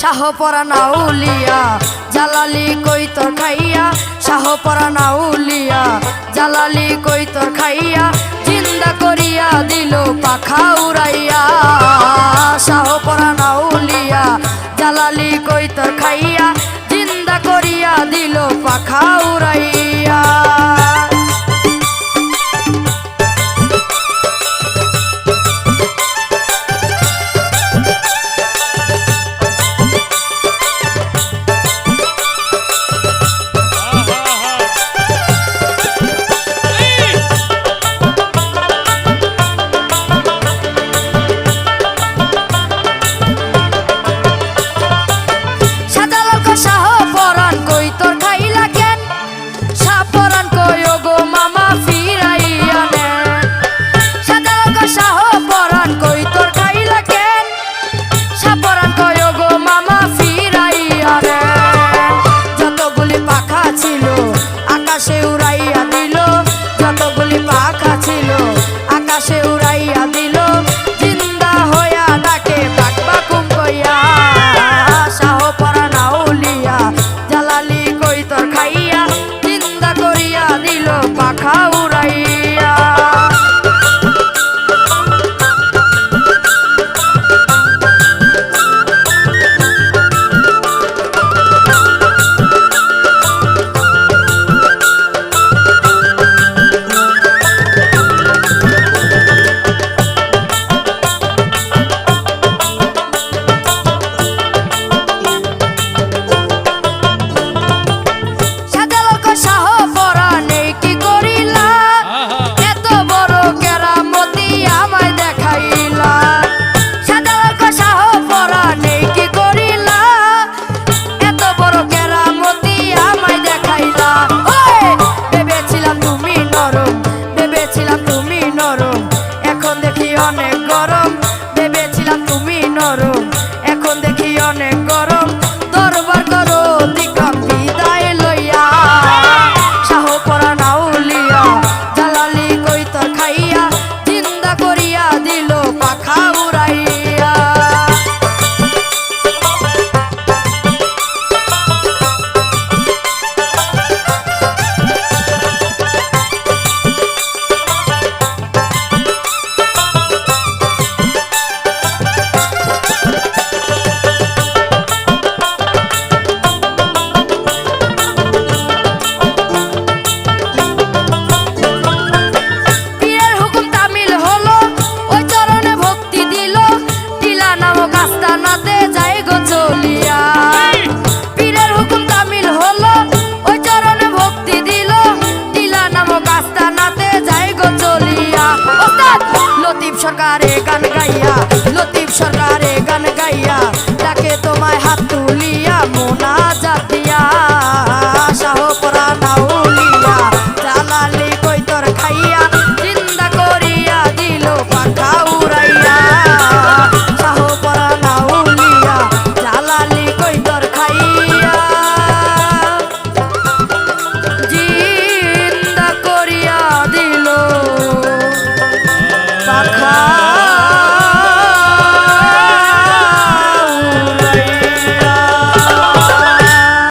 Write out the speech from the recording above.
শাহপরা নাউলিয়া জালালি কই তোর খাইয়া, শাহপরা নাউলিয়া জালালি কই তোর খাইয়া, জিন্দা করিয়া দিল পাখা উড়াইয়া। শাহপরা নাউলিয়া জালালি কই তোর খাইয়া, জিন্দা করিয়া দিল পাখা উড়াইয়া। শাহপরান কই তোর খাইলা কেন, শাহপরান কই ওগো মামা ফিরাইয়া নেন। শাহপরান কই তোর খাইলা কেন, শাহপরান কই ওগো মামা ফিরাইয়া নেন। যতগুলি পাখা ছিল আকাশে উড়াইয়া দিল, যতগুলি পাখা ছিল আকাশে উড়াইয়া দিল, জিন্দা হইয়া ডাকে বাক বাকুম কইয়া। শাহপরা নাউলিয়া জালালি কই তোর খাইয়া, জিন্দা করিয়া দিল পাখা উড়াইয়া। অনেক গরম ভেবেছিলাম তুমি নরম, এখন দেখি অনেক গরম, দরবার করো দিকাম বিদায় লইয়া। শাহপরা নাউলিয়া জালালি কই তোর খাইয়া, জিন্দা করিয়া দিল পাখা উড়াইয়া। সরকারে গান গাইয়া, লতিফ সরকারে গান গাইয়া, ডাকে তোমায় হাত তুলিয়া মোনা জাতিয়া। শাহপরা নাউলিয়া জালালি কই তোর খাইয়া, জিন্দা করিয়া দিল পাখা উড়াইয়া। শাহপরা নাউলিয়া জালালি কই তোর খাইয়া, জিন্দা করিয়া দিল পাখা।